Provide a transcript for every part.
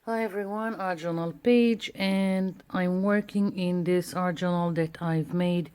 Hi everyone, art journal page, and I'm working in this art journal that I've made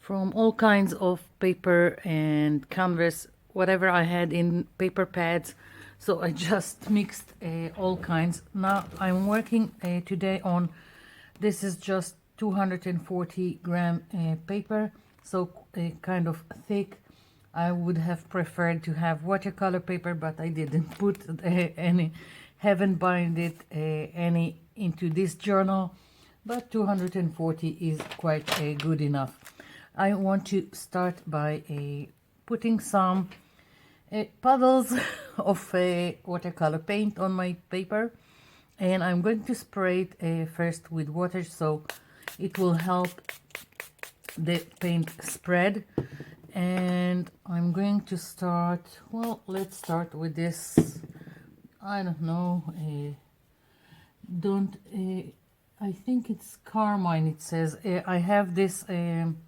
from all kinds of paper and canvas, whatever I had in paper pads. So I just mixed all kinds. Now I'm working today on, this is just 240 gram paper, so kind of thick. I would have preferred to have watercolor paper, but I didn't put any, haven't bind it any into this journal, but 240 is quite good enough. I want to start by putting some puddles of watercolor paint on my paper, and I'm going to spray it first with water so it will help the paint spread. And I'm going to start, well, let's start with this, I don't know, I think it's carmine, it says. I have this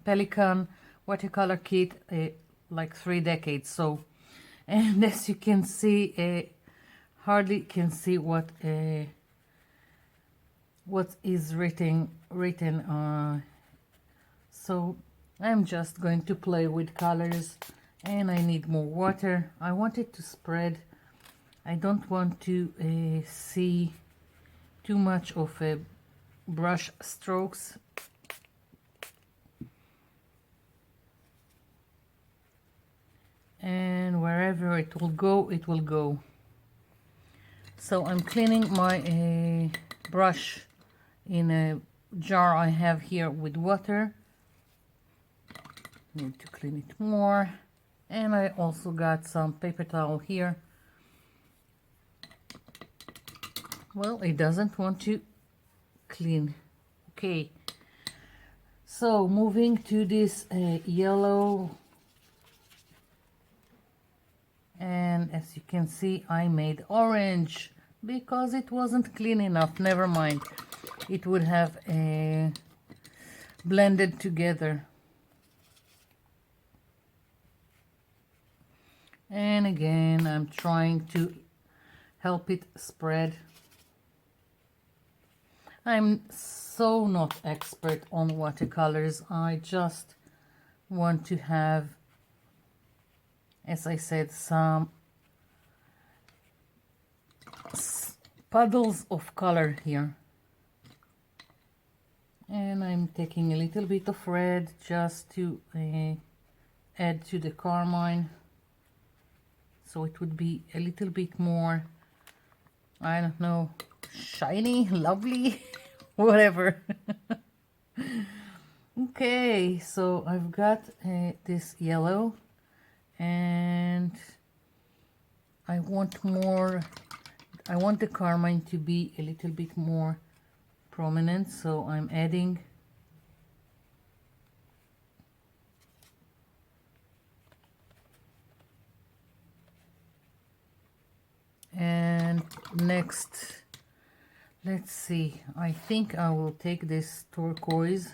Pelican watercolor kit like 3 decades, so, and as you can see, hardly can see what is written so I'm just going to play with colors, and I need more water. I want it to spread. I don't want to see too much of brush strokes. And wherever it will go, it will go. So I'm cleaning my brush in a jar I have here with water. Need to clean it more. And I also got some paper towel here. Well, it doesn't want to clean. Okay, so moving to this yellow, and as you can see, I made orange because it wasn't clean enough. Never mind, it would have blended together. And again, I'm trying to help it spread. I'm so not expert on watercolors. I just want to have, as I said, some puddles of color here. And I'm taking a little bit of red just to add to the carmine, so it would be a little bit more, I don't know, shiny, lovely, whatever. Okay, so I've got this yellow, and I want more, I want the carmine to be a little bit more prominent, so I'm adding and next, let's see, I think I will take this turquoise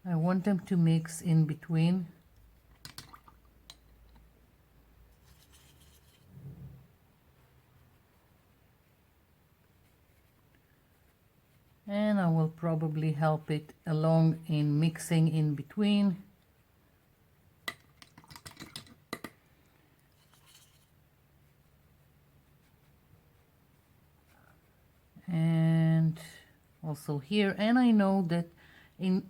I want them to mix in between. And I will probably help it along in mixing in between. And also here, and I know that in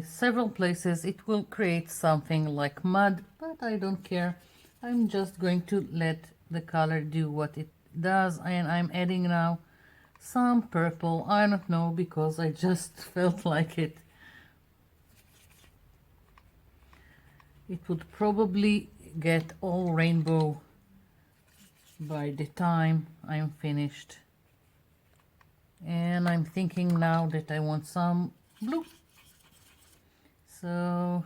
several places it will create something like mud, but I don't care. I'm just going to let the color do what it does, and I'm adding now some purple. I don't know, because I just felt like it. It would probably get all rainbow by the time I'm finished. And I'm thinking now that I want some blue. So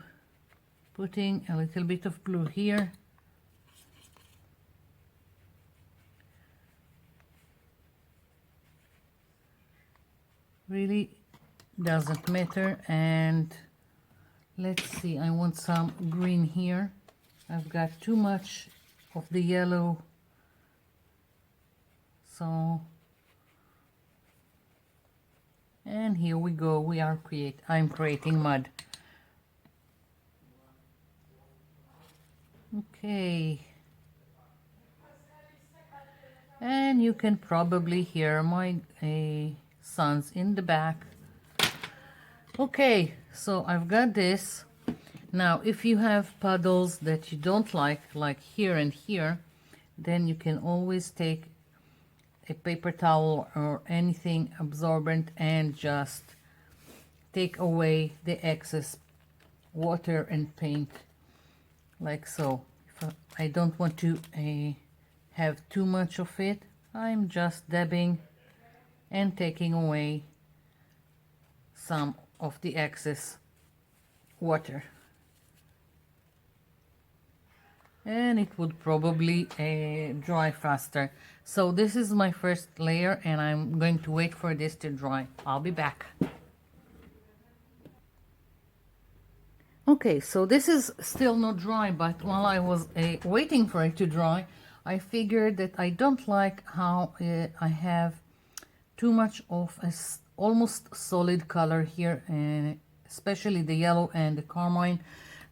putting a little bit of blue here. really doesn't matter. And let's see, I want some green here. I've got too much of the yellow, so, and here we go, I'm creating mud. Okay, and you can probably hear my sons in the back. Okay, so I've got this. Now if you have puddles that you don't like here and here, then you can always take a paper towel or anything absorbent and just take away the excess water and paint, like so. If I don't want to have too much of it, I'm just dabbing and taking away some of the excess water, and it would probably dry faster. So this is my first layer, and I'm going to wait for this to dry. I'll be back. Okay, so this is still not dry, but while I was waiting for it to dry, I figured that I don't like how I have too much of a almost solid color here, and especially the yellow and the carmine.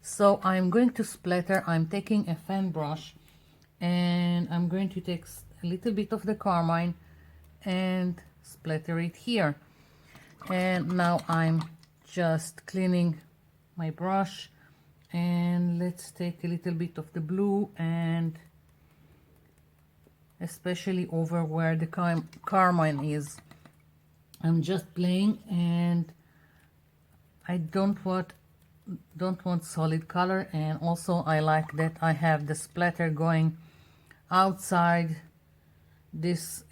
So I'm going to splatter. I'm taking a fan brush, and I'm going to take a little bit of the carmine and splatter it here. And now I'm just cleaning my brush, and let's take a little bit of the blue, and especially over where the carmine is. I'm just playing, and I don't want solid color, and also I like that I have the splatter going outside this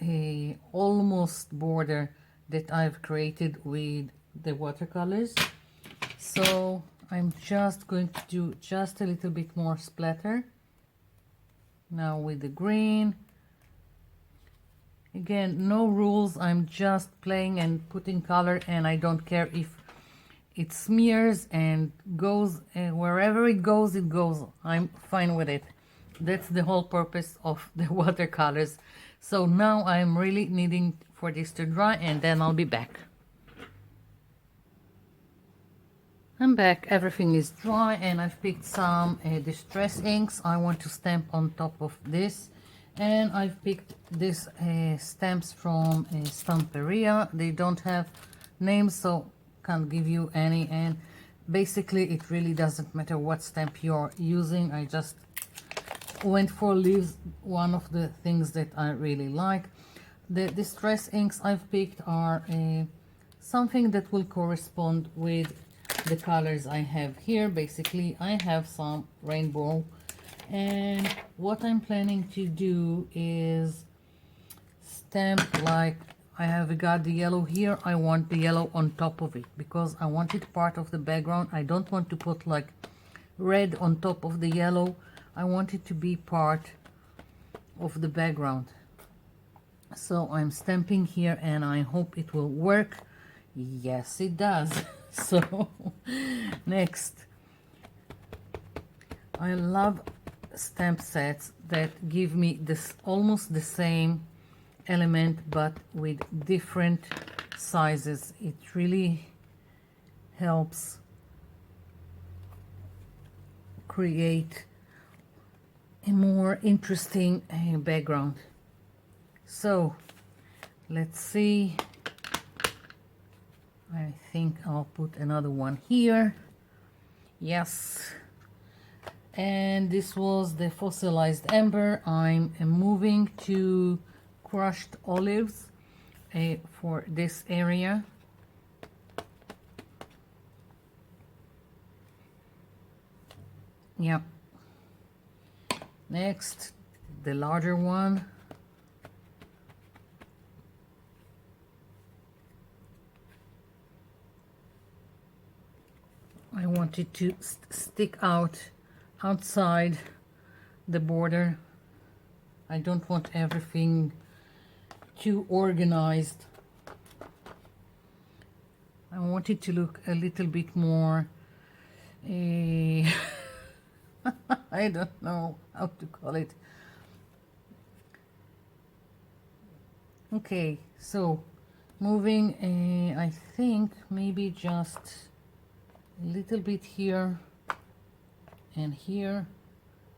almost border that I've created with the watercolors. So I'm just going to do just a little bit more splatter now with the green. Again, no rules, I'm just playing and putting color, and I don't care if it smears and goes wherever it goes, I'm fine with it. That's the whole purpose of the watercolors. So now I'm really needing for this to dry, and then I'll be back. I'm back, everything is dry, and I've picked some distress inks I want to stamp on top of this. And I've picked this stamps from Stamperia. They don't have names, so can't give you any, and basically it really doesn't matter what stamp you're using. I just went for leaves, one of the things that I really like. The distress inks I've picked are something that will correspond with the colors I have here. Basically I have some rainbow, and what I'm planning to do is stamp, like I have got the yellow here. I want the yellow on top of it because I want it part of the background. I don't want to put like red on top of the yellow. I want it to be part of the background. So I'm stamping here, and I hope it will work. Yes, it does. So next, I love stamp sets that give me this almost the same element but with different sizes. It really helps create a more interesting background. So let's see, I think I'll put another one here. Yes. And this was the fossilized amber. I'm moving to crushed olives for this area. Yeah. Next, the larger one. I want it to stick out outside the border. I don't want everything too organized. I want it to look a little bit more, I don't know how to call it. Okay, so moving, I think maybe just a little bit here and here,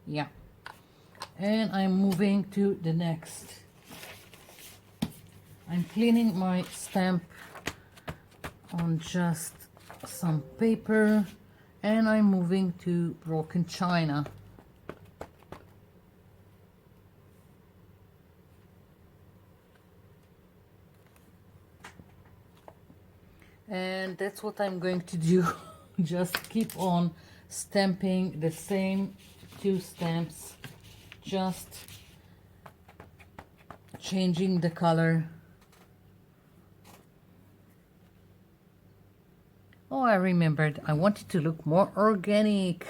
yeah. And I'm moving to the next. I'm cleaning my stamp on just some paper, and I'm moving to broken china. And that's what I'm going to do. Just keep on stamping the same two stamps, just changing the color. Oh, I remembered, I wanted to look more organic.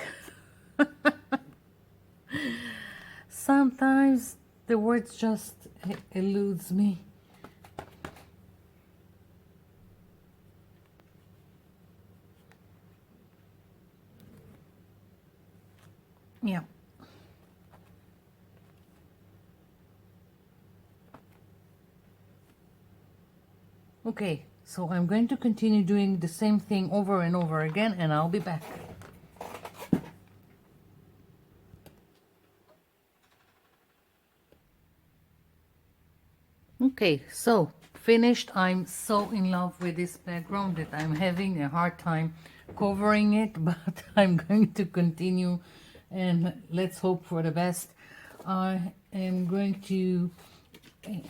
Sometimes the words just eludes me. Yeah. Okay, so I'm going to continue doing the same thing over and over again, and I'll be back. Okay, so finished. I'm so in love with this background that I'm having a hard time covering it, but I'm going to continue, and let's hope for the best. I am going to,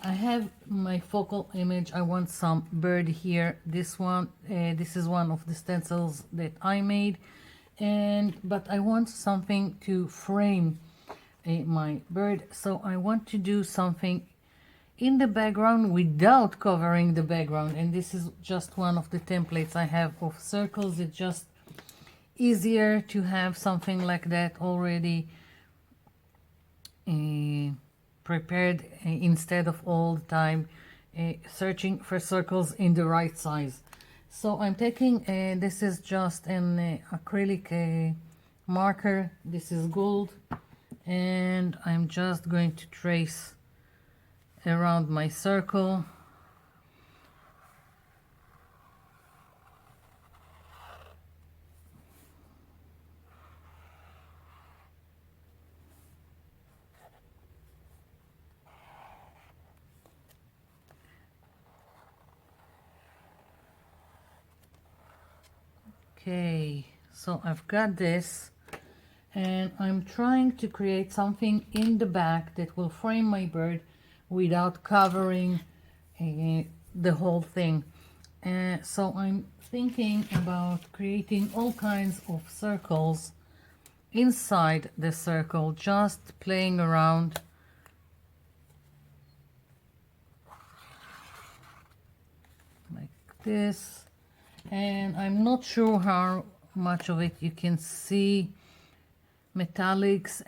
I have my focal image. I want some bird here. This one, this is one of the stencils that I made, but I want something to frame my bird, so I want to do something in the background without covering the background, and this is just one of the templates I have of circles. It's just easier to have something like that already prepared, instead of all the time searching for circles in the right size. So I'm taking, this is just an acrylic marker. This is gold, and I'm just going to trace around my circle. Okay, so I've got this, and I'm trying to create something in the back that will frame my bird without covering the whole thing. So I'm thinking about creating all kinds of circles inside the circle, just playing around. Like this. And I'm not sure how much of it you can see. Metallics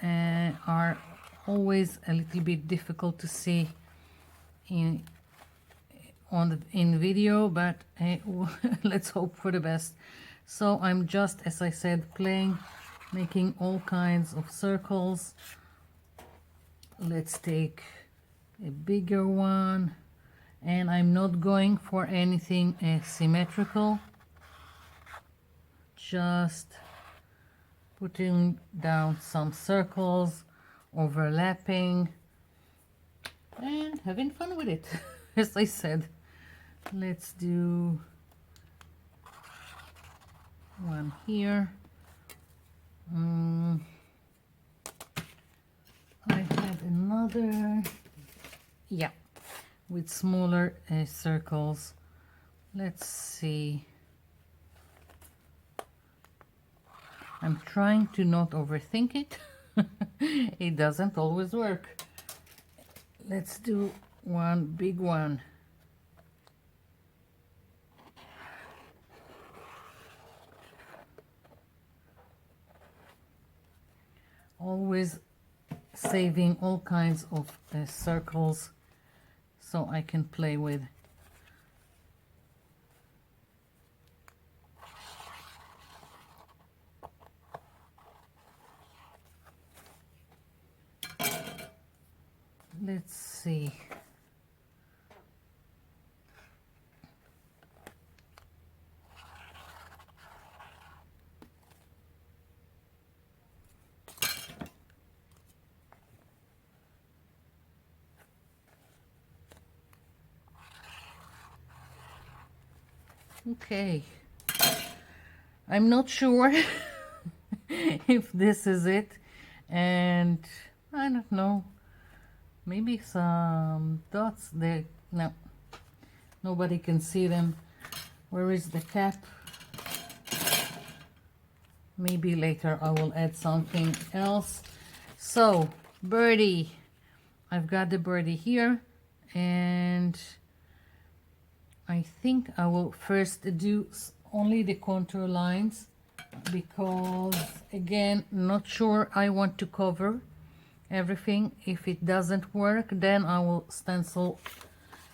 are always a little bit difficult to see in video, but let's hope for the best. So I'm just, as I said, playing, making all kinds of circles. Let's take a bigger one, and I'm not going for anything symmetrical, just putting down some circles, overlapping, and having fun with it. As I said, let's do one here. I had another, yeah, with smaller circles. Let's see. I'm trying to not overthink it. It doesn't always work. Let's do one big one. Always saving all kinds of circles so I can play with. let's see. Okay, I'm not sure if this is it, and I don't know, maybe some dots there. No, nobody can see them. Where is the cap? Maybe later I will add something else. So birdie, I've got the birdie here, and I think I will first do only the contour lines, because again, not sure I want to cover everything. If it doesn't work, then I will stencil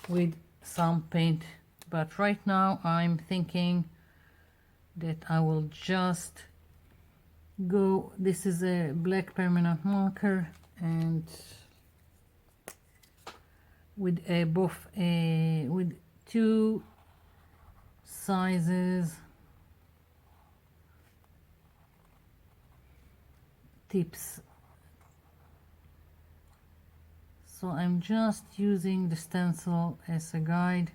with some paint, but right now I'm thinking that I will just go, this is a black permanent marker, and with a with two sizes tips. So I'm just using the stencil as a guide.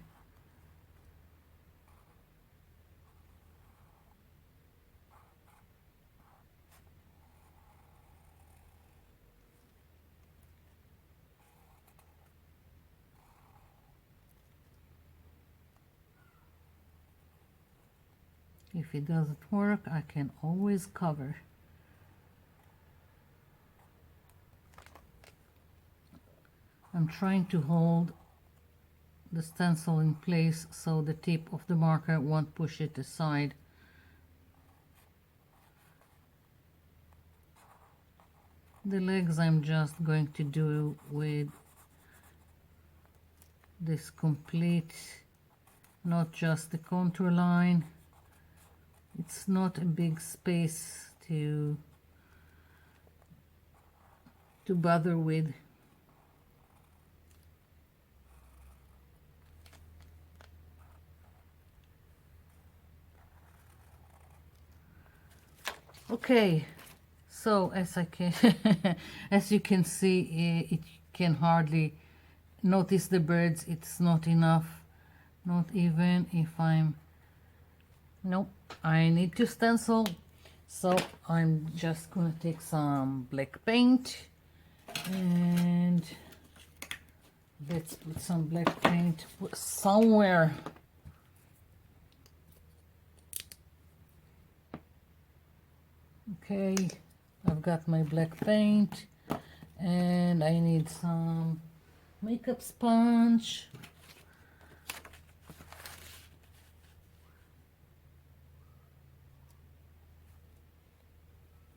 If it doesn't work, I can always cover. I'm trying to hold the stencil in place so the tip of the marker won't push it aside. The legs I'm just going to do with this complete, not just the contour line. It's not a big space to bother with. Okay, so as I can as you can see, it can hardly notice the birds. It's not enough, not even if I'm, nope, I need to stencil. So I'm just gonna take some black paint, and let's put some black paint somewhere. Okay, I've got my black paint, and I need some makeup sponge.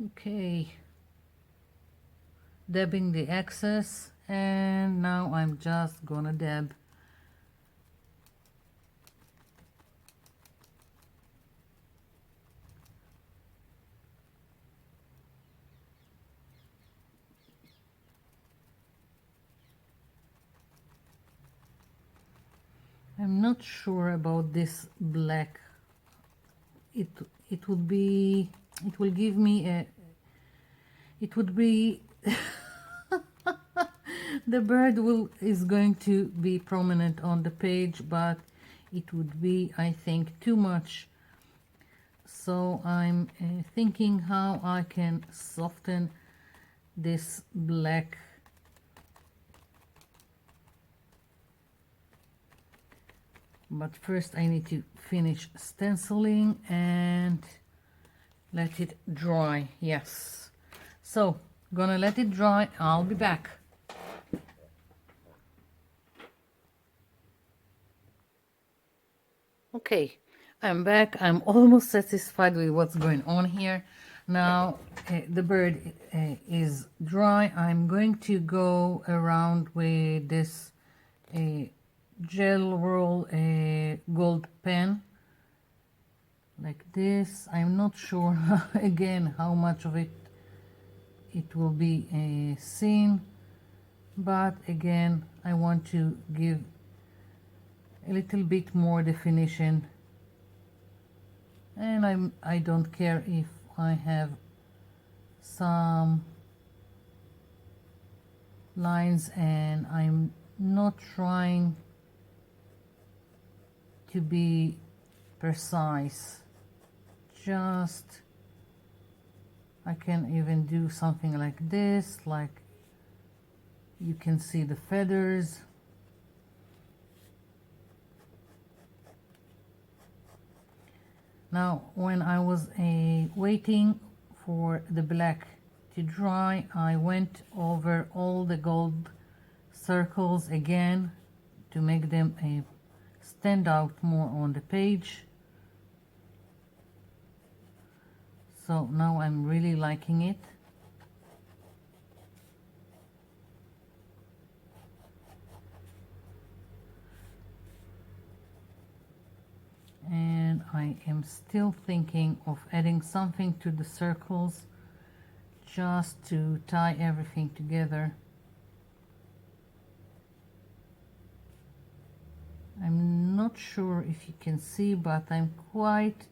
Okay, dabbing the excess, and now I'm just gonna dab. I'm not sure about this black. It would be, it will give me a, it would be the bird is going to be prominent on the page, but it would be, I think, too much. So I'm thinking how I can soften this black. But first I need to finish stenciling and let it dry. Yes, so gonna let it dry. I'll be back. Okay, I'm back. I'm almost satisfied with what's going on here. Now the bird is dry. I'm going to go around with this gel roll gold pen like this. I'm not sure again how much of it will be seen, but again I want to give a little bit more definition, and I don't care if I have some lines and I'm not trying to be precise. Just I can even do something like this, like you can see the feathers. Now when I was waiting for the black to dry, I went over all the gold circles again to make them stand out more on the page. So now I'm really liking it. And I am still thinking of adding something to the circles just to tie everything together. I'm not sure if you can see, but I'm quite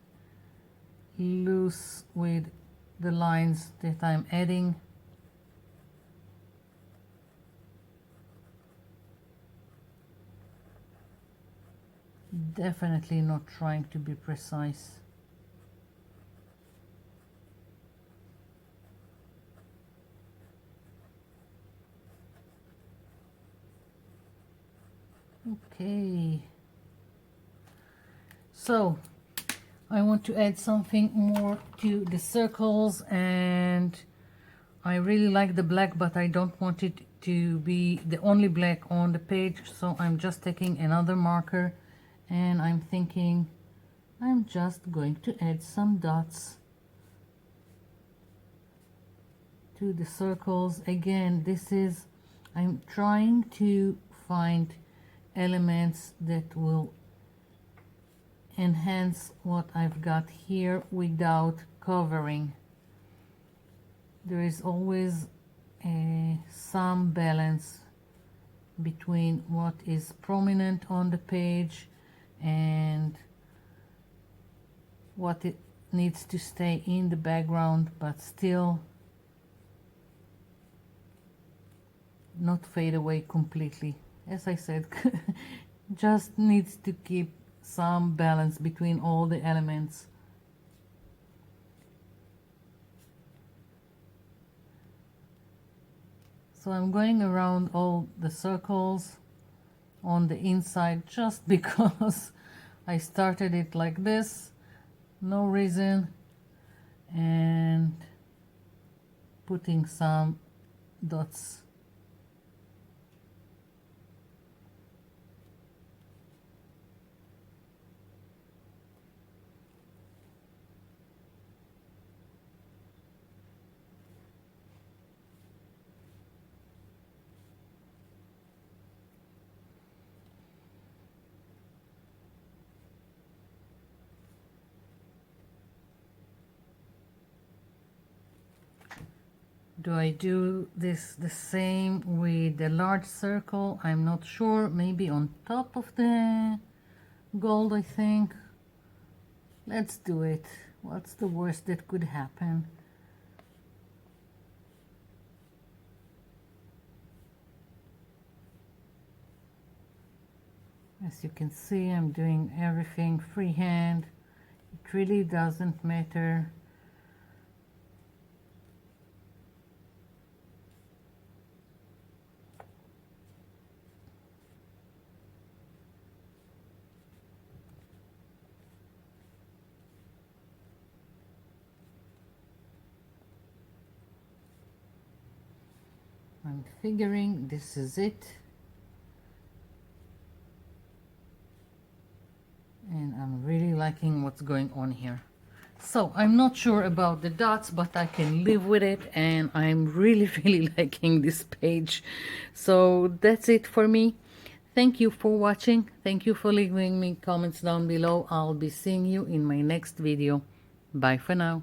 loose with the lines that I'm adding. Definitely not trying to be precise. Okay, so I want to add something more to the circles, and I really like the black, but I don't want it to be the only black on the page, so I'm just taking another marker and I'm thinking I'm just going to add some dots to the circles. Again, I'm trying to find elements that will enhance what I've got here without covering. There is always some balance between what is prominent on the page and what it needs to stay in the background but still not fade away completely. As I said, just needs to keep some balance between all the elements. So I'm going around all the circles on the inside just because I started it like this, no reason, and putting some dots. Do I do this the same with the large circle? I'm not sure. Maybe on top of the gold, I think. Let's do it. What's the worst that could happen? As you can see, I'm doing everything freehand. It really doesn't matter. I'm figuring this is it. And I'm really liking what's going on here. So I'm not sure about the dots, but I can live with it, and I'm really really liking this page. So that's it for me. Thank you for watching. Thank you for leaving me comments down below. I'll be seeing you in my next video. Bye for now.